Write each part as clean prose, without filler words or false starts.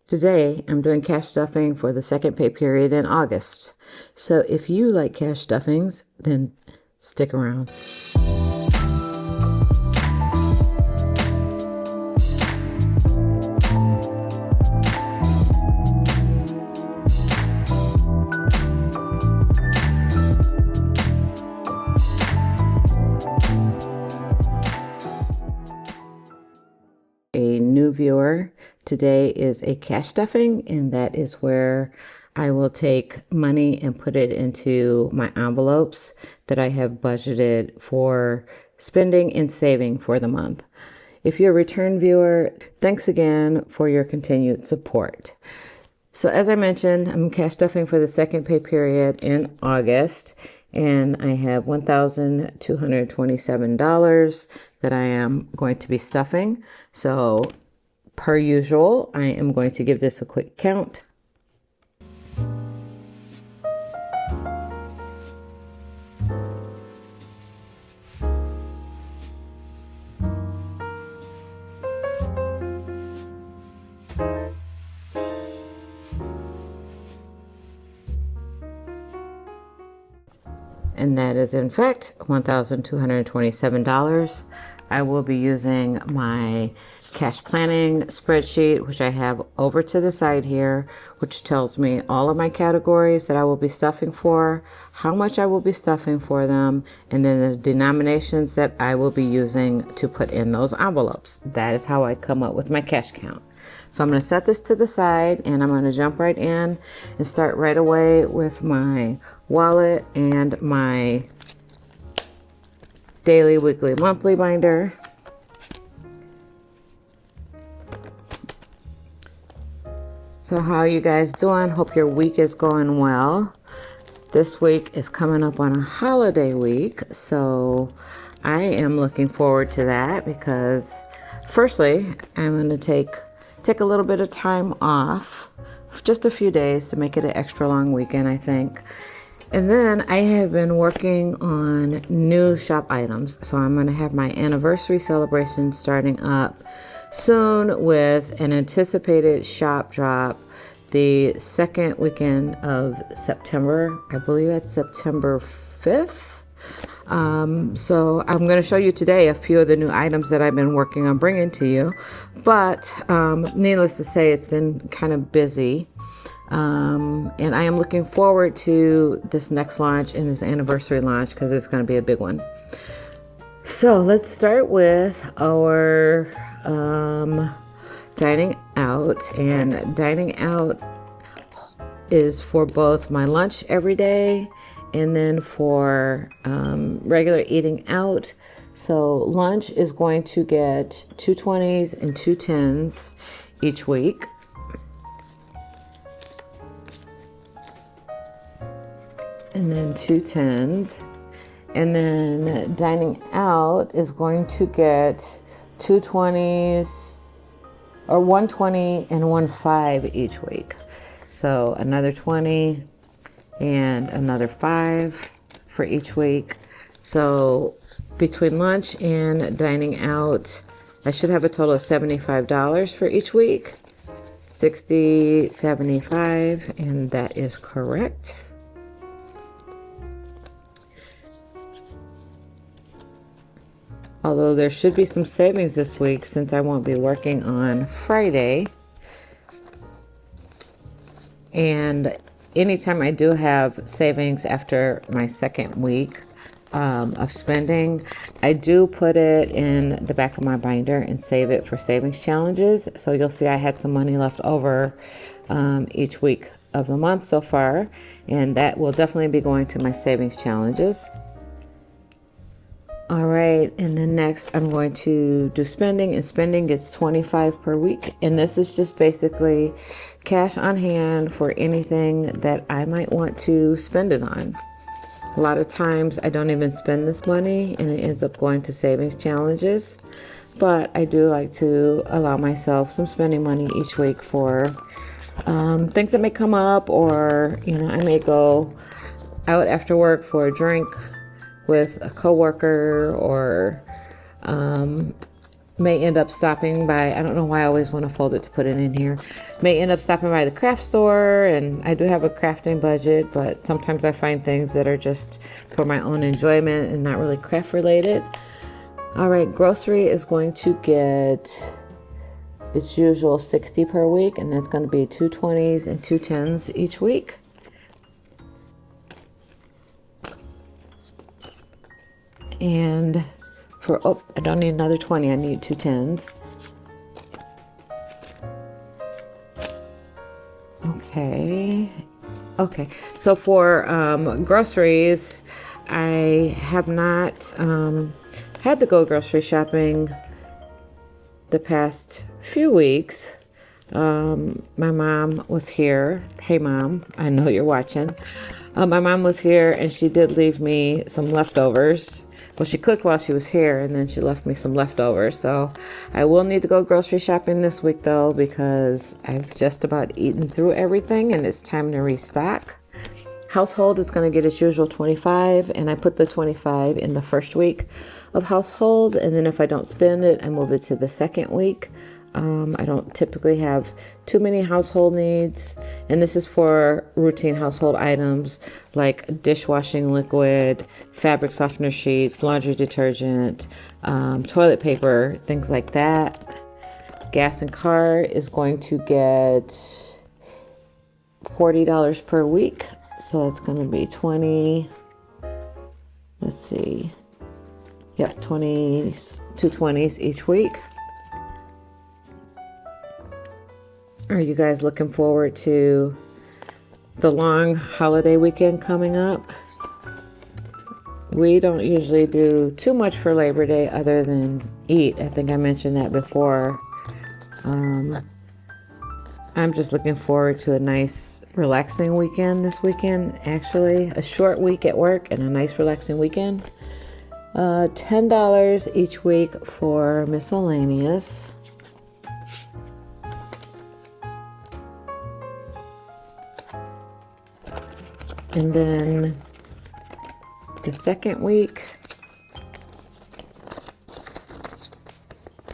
Today, I'm doing cash stuffing for the second pay period in August. So if you like cash stuffings, then stick around. A new viewer, today is a cash stuffing, and that is where I will take money and put it into my envelopes that I have budgeted for spending and saving for the month. If you're a return viewer, thanks again for your continued support. So as I mentioned, I'm cash stuffing for the second pay period in August, and I have $1,227 that I am going to be stuffing. So per usual, I am going to give this a quick count. And that is in fact $1,227. I will be using my cash planning spreadsheet, which I have over to the side here, which tells me all of my categories that I will be stuffing for, how much I will be stuffing for them, and then the denominations that I will be using to put in those envelopes. That is how I come up with my cash count. So I'm going to set this to the side, and I'm going to jump right in and start right away with my wallet and my daily, weekly, monthly binder. So how are you guys doing? Hope your week is going well. This week is coming up on a holiday week, so I am looking forward to that because firstly, I'm going to take a little bit of time off, just a few days to make it an extra long weekend, I think. And then I have been working on new shop items. So I'm going to have my anniversary celebration starting up soon with an anticipated shop drop the second weekend of September. I believe that's September 5th. So I'm going to show you today a few of the new items that I've been working on bringing to you. But needless to say, it's been kind of busy. And I am looking forward to this next launch and this anniversary launch because it's going to be a big one. So let's start with our dining out. And dining out is for both my lunch every day and then for regular eating out. So lunch is going to get 2 20s and 2 10s each week. And then 2 10s. And then dining out is going to get 2 20s or 1 20 and 1 5 each week. So another 20 and another 5 for each week. So between lunch and dining out, I should have a total of $75 for each week. 60, 75, and that is correct. Although there should be some savings this week since I won't be working on Friday. And anytime I do have savings after my second week of spending, I do put it in the back of my binder and save it for savings challenges. So you'll see I had some money left over each week of the month so far. And that will definitely be going to my savings challenges. All right, and then next I'm going to do spending, and spending gets $25 per week. And this is just basically cash on hand for anything that I might want to spend it on. A lot of times I don't even spend this money and it ends up going to savings challenges. But I do like to allow myself some spending money each week for things that may come up, or, I may go out after work for a drink with a coworker, or may end up stopping by, I don't know why I always want to fold it to put it in here. May end up stopping by the craft store, and I do have a crafting budget, but sometimes I find things that are just for my own enjoyment and not really craft related. All right, grocery is going to get its usual 60 per week, and that's going to be 220s and 210s each week. And for, I don't need another 20, I need 2 10s. Okay, so for groceries, I have not had to go grocery shopping the past few weeks. My mom was here. Hey mom, I know you're watching. My mom was here and she did leave me some leftovers. Well, she cooked while she was here, and then she left me some leftovers. So I will need to go grocery shopping this week, though, because I've just about eaten through everything, and it's time to restock. Household is going to get its usual 25, and I put the 25 in the first week of household, and then if I don't spend it, I move it to the second week. I don't typically have too many household needs, and this is for routine household items like dishwashing liquid, fabric softener sheets, laundry detergent, toilet paper, things like that. Gas and car is going to get $40 per week, so it's going to be 20. Let's see. Yep, 20s, 220s each week. Are you guys looking forward to the long holiday weekend coming up? We don't usually do too much for Labor Day other than eat. I think I mentioned that before. I'm just looking forward to a nice relaxing weekend this weekend. Actually, a short week at work and a nice relaxing weekend. $10 each week for miscellaneous. And then the second week,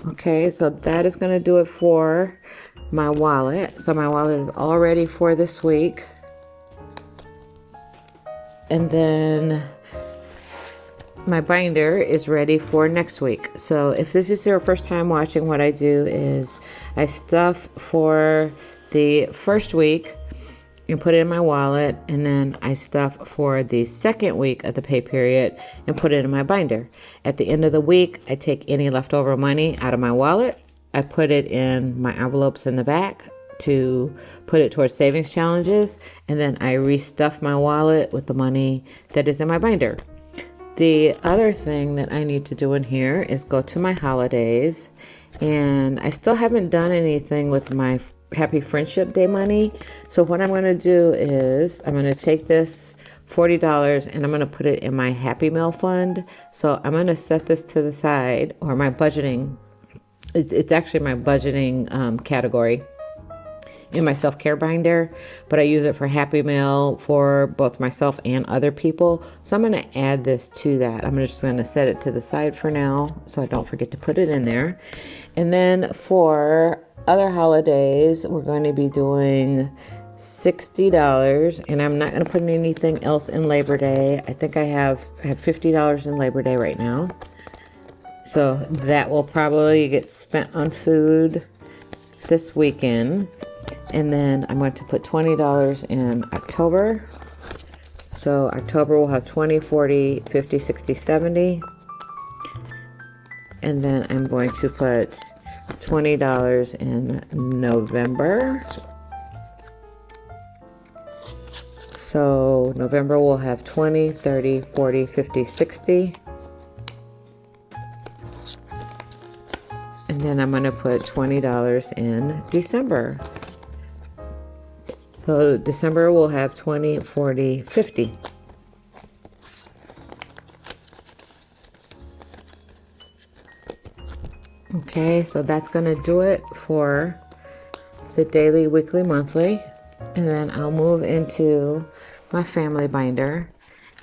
okay, so that is going to do it for my wallet. So my wallet is all ready for this week. And then my binder is ready for next week. So if this is your first time watching, what I do is I stuff for the first week and put it in my wallet, and then I stuff for the second week of the pay period and put it in my binder. At the end of the week, I take any leftover money out of my wallet. I put it in my envelopes in the back to put it towards savings challenges, and then I restuff my wallet with the money that is in my binder. The other thing that I need to do in here is go to my holidays, and I still haven't done anything with my Happy Friendship Day money. So what I'm going to do is I'm going to take this $40 and I'm going to put it in my Happy Meal fund. So I'm going to set this to the side, or my budgeting. It's actually my budgeting category in my self-care binder, but I use it for Happy Meal for both myself and other people. So I'm going to add this to that. I'm just going to set it to the side for now so I don't forget to put it in there. And then for other holidays, we're going to be doing $60, and I'm not going to put anything else in Labor Day. I think I have $50 in Labor Day right now. So that will probably get spent on food this weekend. And then I'm going to put $20 in October. So October will have 20, 40, 50, 60, 70. And then I'm going to put $20 in November. So November will have 20, 30, 40, 50, 60. And then I'm going to put $20 in December. So December will have 20, 40, 50. Okay, so that's going to do it for the daily, weekly, monthly. And then I'll move into my family binder.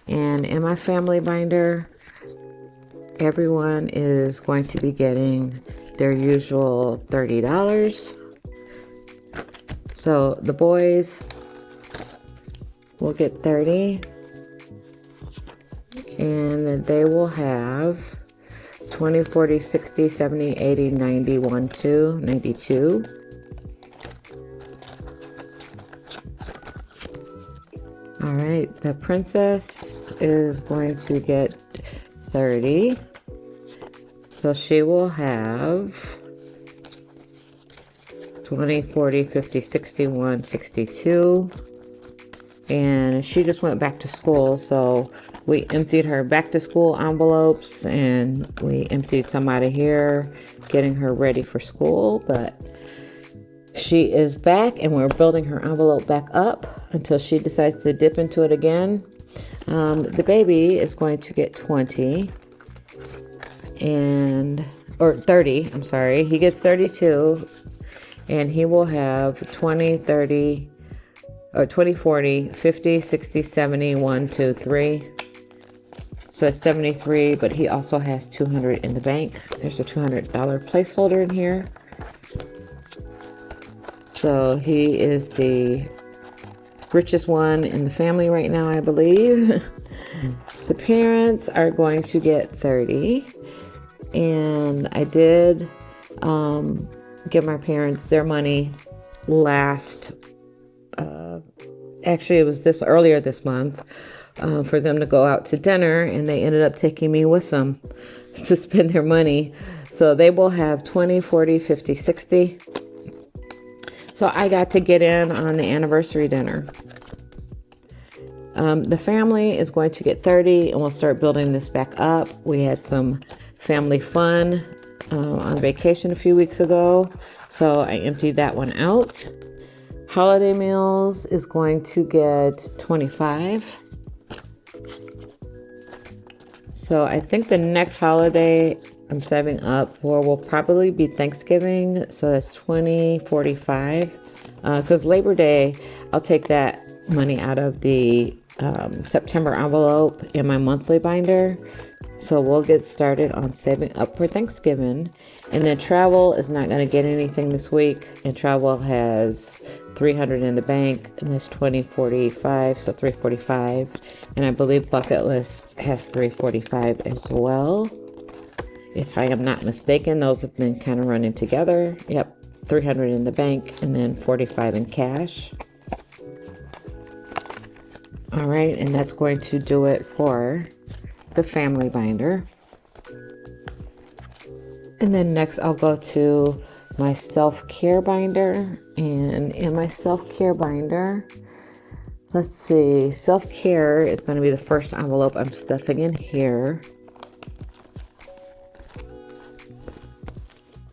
And in my family binder, everyone is going to be getting their usual $30. So the boys will get 30, and they will have 20, 40, 60, 70, 80, 90, 1, 2, 92. All right, the princess is going to get 30. So she will have 20, 40, 50, 61, 62. And she just went back to school, so we emptied her back to school envelopes and we emptied some out of here, getting her ready for school. But she is back and we're building her envelope back up until she decides to dip into it again. The baby is going to get 20 or 30, I'm sorry. He gets 32 and he will have 20, 30, or 20, 40, 50, 60, 70, 1, 2, 3. So that's 73, but he also has 200 in the bank. There's a $200 placeholder in here. So he is the richest one in the family right now, I believe. The parents are going to get 30. And I did give my parents their money last actually it was earlier this month for them to go out to dinner, and they ended up taking me with them to spend their money. So they will have 20, 40, 50, 60. So I got to get in on the anniversary dinner. The family is going to get 30, and we'll start building this back up. We had some family fun on vacation a few weeks ago, so I emptied that one out. Holiday meals is going to get 25. So I think the next holiday I'm saving up for will probably be Thanksgiving. So that's 20, 45. Because Labor Day, I'll take that money out of the September envelope in my monthly binder. So we'll get started on saving up for Thanksgiving. And then travel is not going to get anything this week. And travel has 300 in the bank, and there's 20, 45, so 345. And I believe bucket list has 345 as well. If I am not mistaken, those have been kind of running together. Yep, 300 in the bank and then 45 in cash. All right, and that's going to do it for the family binder. And then next I'll go to my self-care binder. And in my self-care binder, let's see, self-care is going to be the first envelope I'm stuffing in here.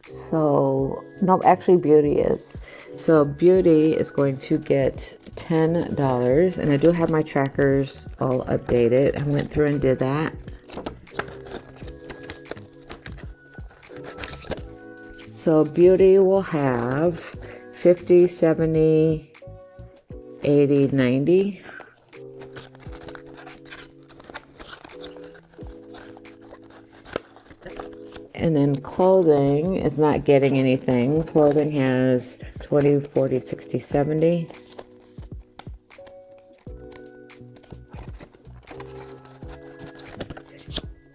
So, no, actually beauty is. So beauty is going to get $10. And I do have my trackers all updated. I went through and did that. So beauty will have 50, 70, 80, 90. And then clothing is not getting anything. Clothing has 20, 40, 60, 70.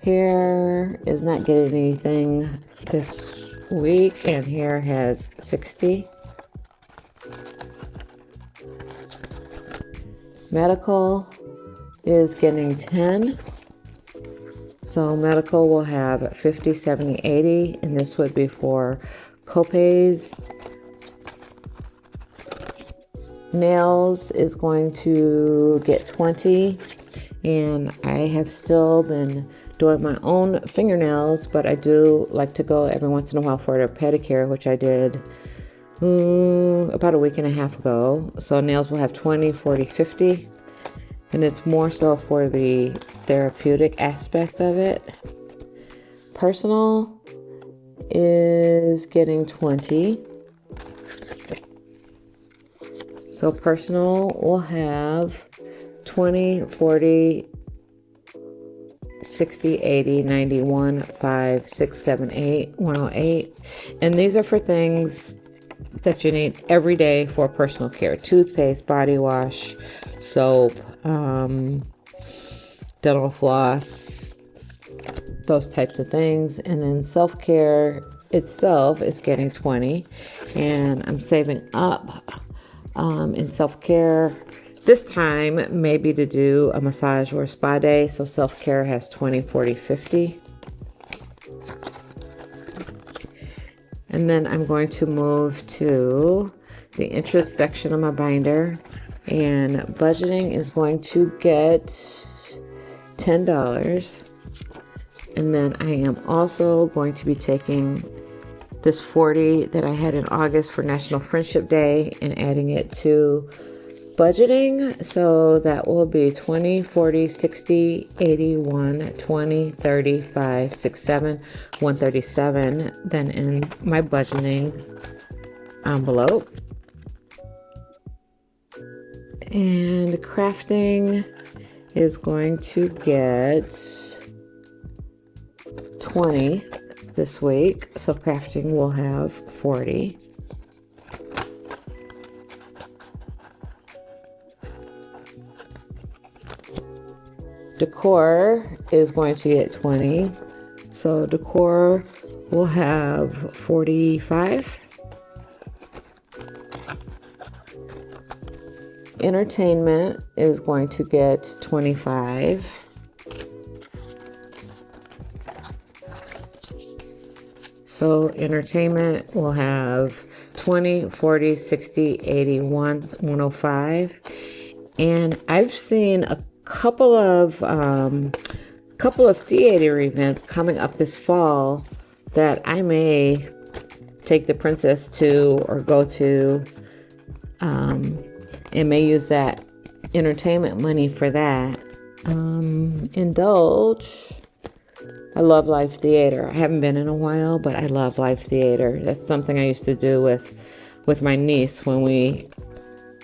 Hair is not getting anything this week, and hair has 60. Medical is getting 10. So medical will have 50, 70, 80, and this would be for copays. Nails is going to get 20, and I have still been doing my own fingernails, but I do like to go every once in a while for a pedicure, which I did about a week and a half ago. So nails will have 20, 40, 50, and it's more so for the therapeutic aspect of it. Personal is getting 20. So personal will have 20, 40, 60, 80, 91, 5, 6, 7, 8, 108. And these are for things that you need every day for personal care: toothpaste, body wash, soap, dental floss, those types of things. And then self-care itself is getting 20, and I'm saving up in self-care this time maybe to do a massage or a spa day. So self-care has 20, 40, 50. And then I'm going to move to the interest section of my binder, and budgeting is going to get $10. And then I am also going to be taking this 40 that I had in August for National Friendship Day and adding it to budgeting. So that will be 20, 40, 60, 81, 20, 35, 67, 137. Then in my budgeting envelope. And crafting is going to get 20 this week. So crafting will have 40. Decor is going to get 20. So decor will have 45. Entertainment is going to get 25. So entertainment will have 20, 40, 60, 81, 105. And I've seen a couple of theater events coming up this fall that I may take the princess to or go to, and may use that entertainment money for that. Indulge. I love live theater. I haven't been in a while, but I love live theater. That's something I used to do with my niece when we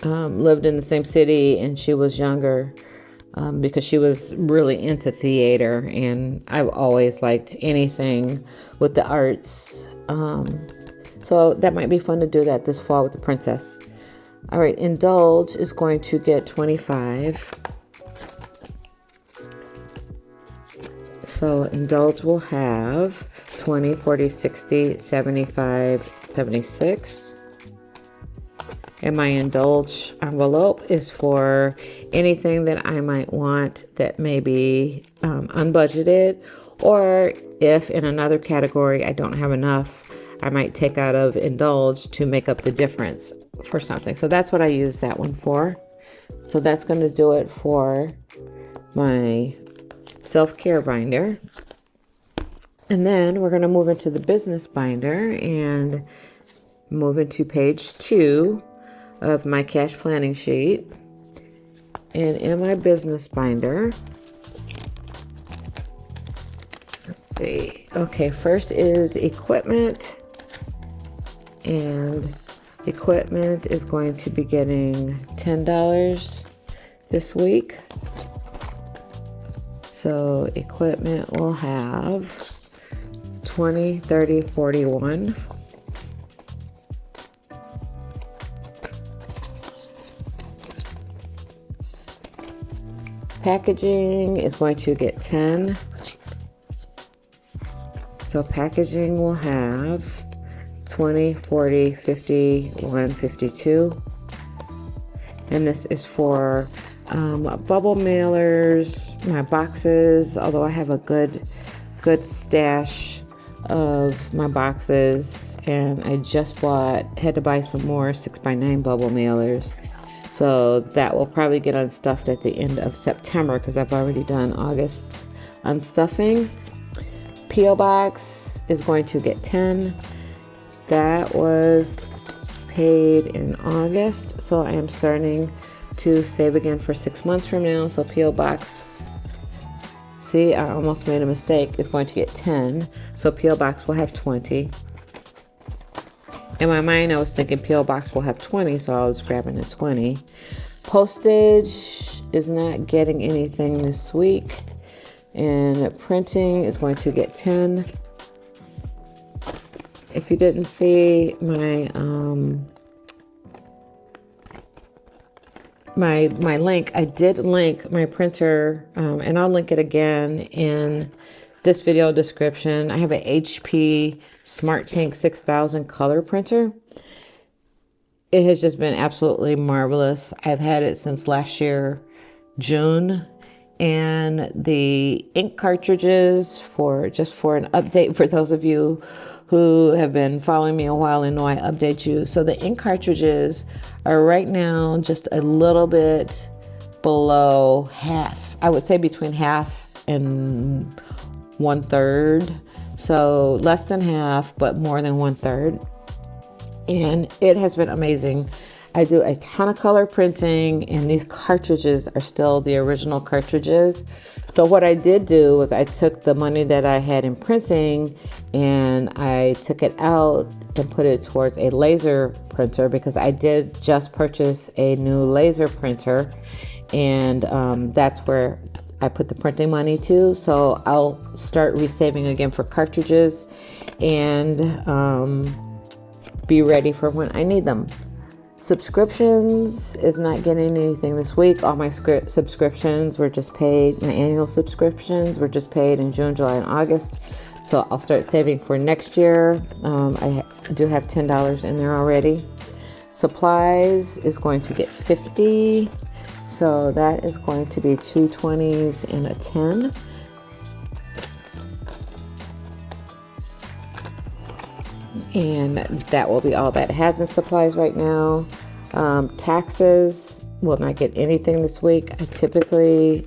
lived in the same city and she was younger. Because she was really into theater, and I've always liked anything with the arts. So that might be fun to do that this fall with the princess. All right, Indulge is going to get 25. So Indulge will have 20, 40, 60, 75, 76. And my Indulge envelope is for anything that I might want that may be unbudgeted, or if in another category I don't have enough, I might take out of Indulge to make up the difference for something. So that's what I use that one for. So that's going to do it for my self-care binder. And then we're going to move into the business binder and move into page 2 of my cash planning sheet. And in my business binder, let's see. Okay, first is equipment. And equipment is going to be getting $10 this week. So equipment will have 20, 30, 41. Packaging is going to get 10. So packaging will have 20, 40, 50, 152. And this is for bubble mailers, my boxes, although I have a good stash of my boxes, and I just had to buy some more 6x9 bubble mailers. So that will probably get unstuffed at the end of September because I've already done August unstuffing. P.O. Box is going to get 10. That was paid in August, so I am starting to save again for 6 months from now. So P.O. Box, see, I almost made a mistake, is going to get 10. So P.O. Box will have 20. In my mind, I was thinking P.O. Box will have 20, so I was grabbing the 20. Postage is not getting anything this week. and printing is going to get 10. If you didn't see my my link, I did link my printer, and I'll link it again in this video description. I have an HP SmartTank 6000 color printer. It has just been absolutely marvelous. I've had it since last year, June. And the ink cartridges, for an update for those of you who have been following me a while and know I update you. So the ink cartridges are right now just a little bit below half. I would say between half and 1/3. So less than half, but more than 1/3. And it has been amazing. I do a ton of color printing, and these cartridges are still the original cartridges. So what I did do was I took the money that I had in printing and I took it out and put it towards a laser printer, because I did just purchase a new laser printer, and that's where I put the printing money to. So I'll start resaving again for cartridges and be ready for when I need them. Subscriptions is not getting anything this week. All my subscriptions were just paid. My annual subscriptions were just paid in June, July, and August. So I'll start saving for next year. I do have $10 in there already. Supplies is going to get 50. So that is going to be 2 20s and a 10. And that will be all that has in supplies right now. Taxes will not get anything this week. I typically,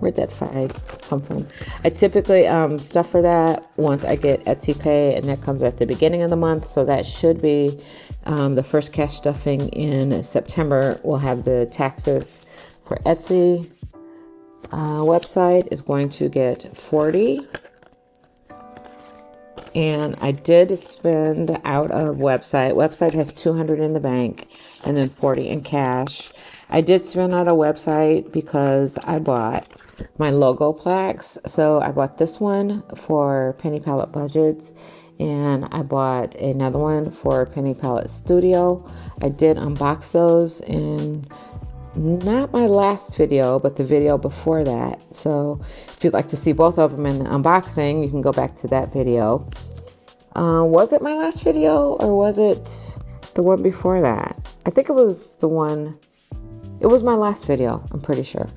where'd that 5 come from? I typically stuff for that once I get Etsy Pay, and that comes at the beginning of the month. So that should be the first cash stuffing in September. We'll have the taxes for Etsy. Website is going to get 40. And I did spend out of website. Website has 200 in the bank and then 40 in cash. I did spend out of website because I bought my logo plaques. So I bought this one for Penny Palette Budgets, and I bought another one for Penny Palette Studio. I did unbox those in not my last video, but the video before that. So if you'd like to see both of them in the unboxing, you can go back to that video. Was it my last video, or was it the one before that? I think it was the one. It was my last video, I'm pretty sure.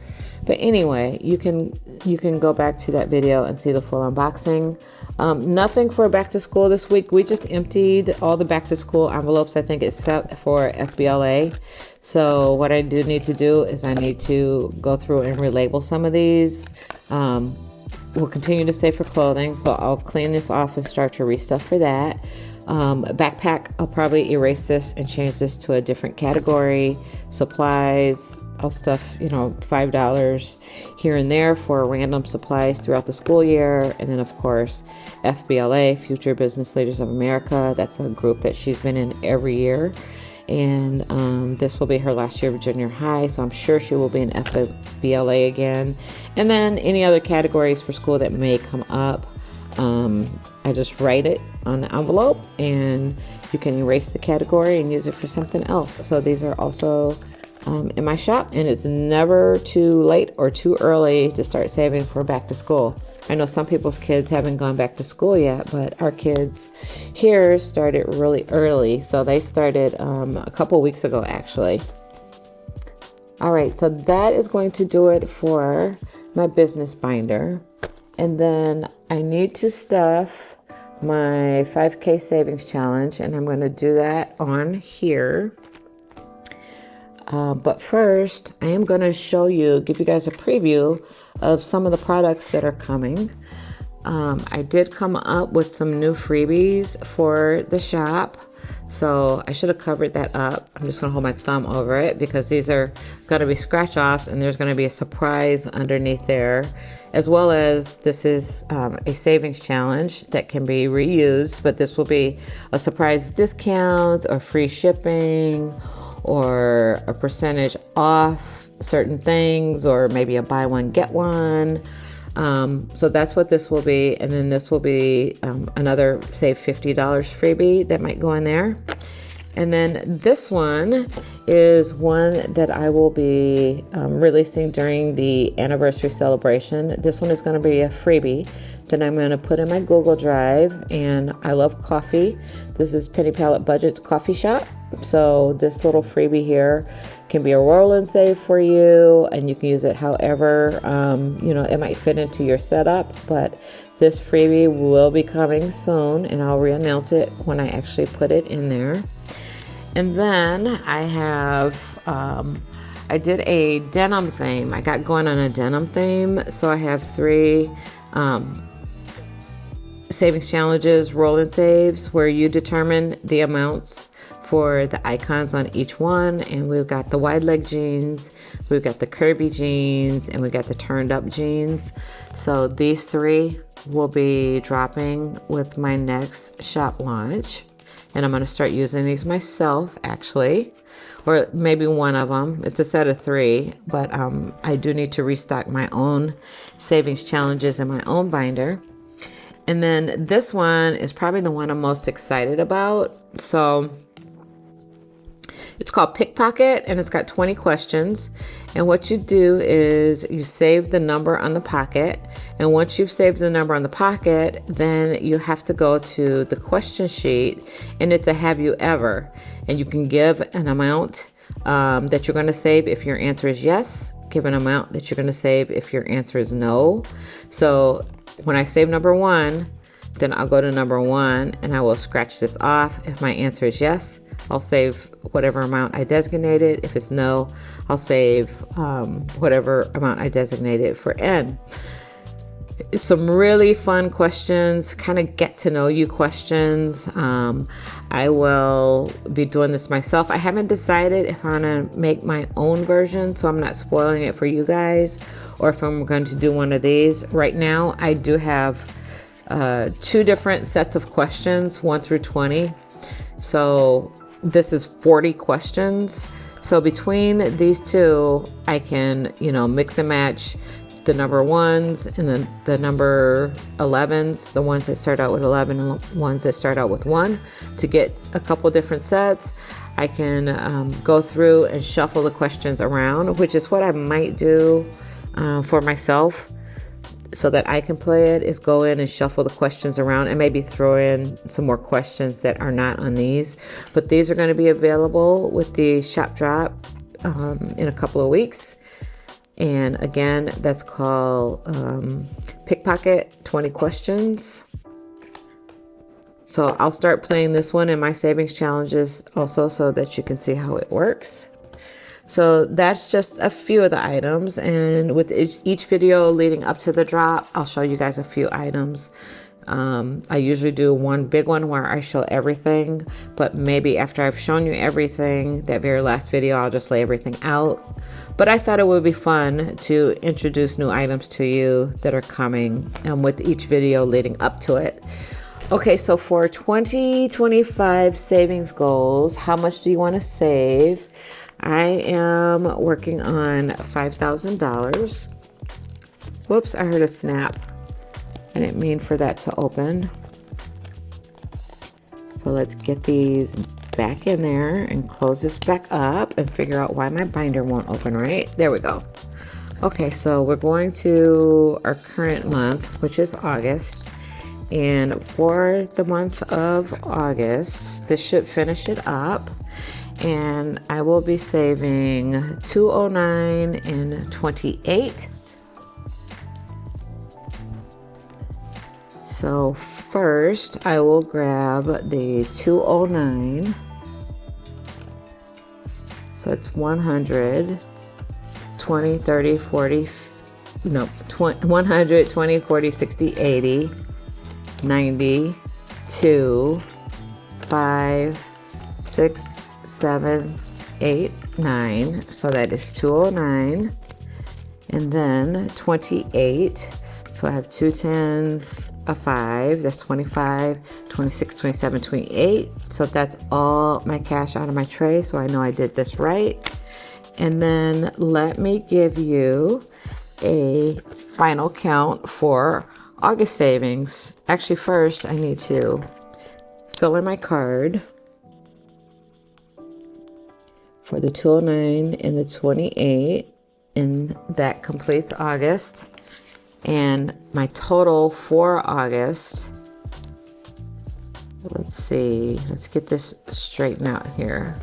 But anyway, you can go back to that video and see the full unboxing. Nothing for back to school this week. We just emptied all the back to school envelopes, I think, except for FBLA. So what I do need to do is I need to go through and relabel some of these. We'll continue to save for clothing, so I'll clean this off and start to restuff for that. Backpack, I'll probably erase this and change this to a different category. Supplies, I'll stuff, $5 here and there for random supplies throughout the school year. And then, of course, FBLA, Future Business Leaders of America. That's a group that she's been in every year. And this will be her last year of junior high, so I'm sure she will be in FBLA again. And then any other categories for school that may come up, I just write it on the envelope, and you can erase the category and use it for something else. So these are also in my shop, and it's never too late or too early to start saving for back to school. I know some people's kids haven't gone back to school yet, but our kids here started really early. So they started a couple weeks ago, actually. All right, so that is going to do it for my business binder. And then I need to stuff my 5K savings challenge, and I'm going to do that on here. But first, I am going to give you guys a preview of some of the products that are coming. I did come up with some new freebies for the shop, so I should have covered that up. I'm just going to hold my thumb over it because these are going to be scratch offs, and there's going to be a surprise underneath there, as well as this is a savings challenge that can be reused, but this will be a surprise discount or free shipping or a percentage off certain things, or maybe a buy one get one. So that's what this will be. And then this will be another, say, $50 freebie that might go in there. And then this one is one that I will be releasing during the anniversary celebration. This one is going to be a freebie that I'm going to put in my Google Drive. And I love coffee. This is Penny Palette Budget's coffee shop. So this little freebie here can be a roll and save for you, and you can use it however it might fit into your setup. But this freebie will be coming soon, and I'll re-announce it when I actually put it in there. And then I have I did a denim theme. I got going on a denim theme, so I have 3 savings challenges, roll and saves, where you determine the amounts for the icons on each one. And we've got the wide leg jeans, we've got the curvy jeans, and we got the turned up jeans. So these 3 will be dropping with my next shop launch. And I'm going to start using these myself, actually, or maybe one of them. It's a set of 3, but I do need to restock my own savings challenges in my own binder. And then this one is probably the one I'm most excited about. So it's called Pickpocket, and it's got 20 questions. And what you do is you save the number on the pocket. And once you've saved the number on the pocket, then you have to go to the question sheet, and it's a have you ever. And you can give an amount that you're going to save if your answer is yes. Give an amount that you're going to save if your answer is no. So when I save number 1, then I'll go to number 1 and I will scratch this off. If my answer is yes, I'll save whatever amount I designated. If it's no, I'll save whatever amount I designated for N. It's some really fun questions, kind of get to know you questions. I will be doing this myself. I haven't decided if I'm going to make my own version, so I'm not spoiling it for you guys, or if I'm going to do one of these. Right now, I do have 2 different sets of questions, 1 through 20. So this is 40 questions. So between these 2, I can, mix and match the number 1s and then the number 11s, the ones that start out with 11 and the ones that start out with 1, to get a couple different sets. I can go through and shuffle the questions around, which is what I might do for myself, so that I can play it, is go in and shuffle the questions around and maybe throw in some more questions that are not on these. But these are going to be available with the shop drop in a couple of weeks. And again, that's called Pickpocket 20 Questions. So I'll start playing this one in my savings challenges also, so that you can see how it works. So that's just a few of the items, and with each video leading up to the drop, I'll show you guys a few items. I usually do one big one where I show everything, but maybe after I've shown you everything, that very last video, I'll just lay everything out. But I thought it would be fun to introduce new items to you that are coming, with each video leading up to it. Okay, so for 2025 savings goals, how much do you want to save? I am working on $5,000. Whoops, I heard a snap. I didn't mean for that to open. So let's get these back in there and close this back up and figure out why my binder won't open right. There we go. Okay, so we're going to our current month, which is August. And for the month of August, this should finish it up. And I will be saving $209 and $28. So first I will grab the $209. So it's 100, 20, 30, 40, no, 100, 20, 40, 60, 80, 90, 2, 5, 6, 7, 8, 9. So that is 209. And then 28. So I have 2 10s, a 5. That's 25, 26, 27, 28. So that's all my cash out of my tray. So I know I did this right. And then let me give you a final count for August savings. Actually, first I need to fill in my card for the 209 and the 28, and that completes August. And my total for August, let's see, let's get this straightened out here.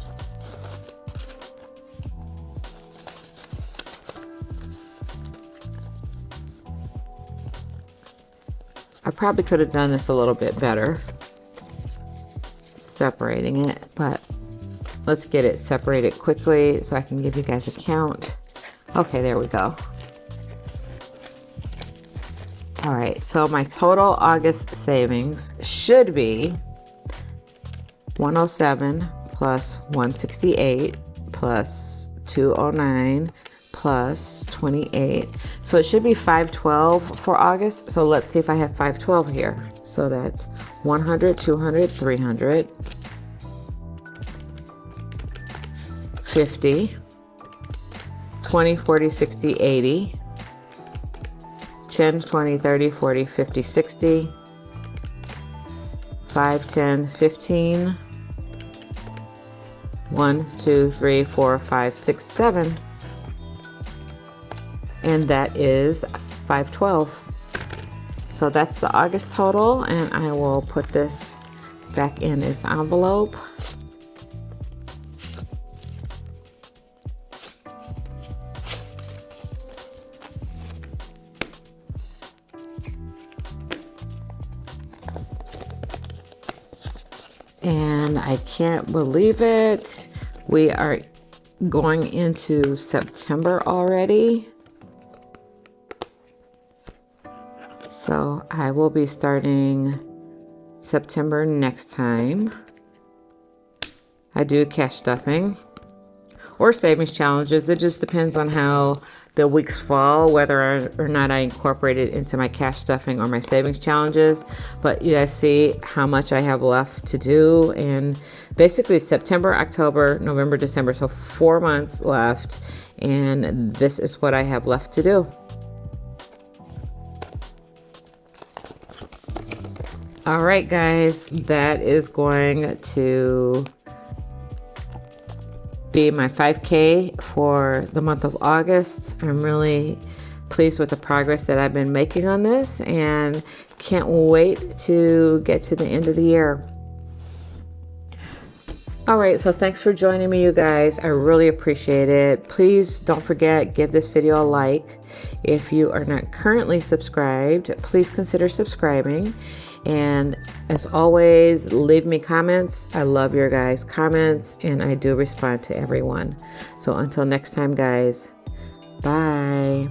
I probably could have done this a little bit better, separating it, but let's get it separated quickly so I can give you guys a count. Okay, there we go. All right, so my total August savings should be 107 plus 168 plus 209 plus 28. So it should be 512 for August. So let's see if I have 512 here. So that's 100, 200, 300, 50, 20, 40, 60, 80, 10, 20, 30, 40, 50, 60, 5, 10, 15, 1, 2, 3, 4, 5, 6, 7. And that is 512. So that's the August total, and I will put this back in its envelope. And I can't believe it. We are going into September already. So I will be starting September next time. I do cash stuffing or savings challenges. It just depends on how the weeks fall, whether or not I incorporate it into my cash stuffing or my savings challenges. But you guys see how much I have left to do. And basically September, October, November, December. So 4 months left. And this is what I have left to do. All right, guys, that is going to be my 5K for the month of August. I'm really pleased with the progress that I've been making on this and can't wait to get to the end of the year. All right, so thanks for joining me, you guys. I really appreciate it. Please don't forget, give this video a like. If you are not currently subscribed, please consider subscribing. And as always, leave me comments. I love your guys' comments, and I do respond to everyone. So until next time, guys, bye.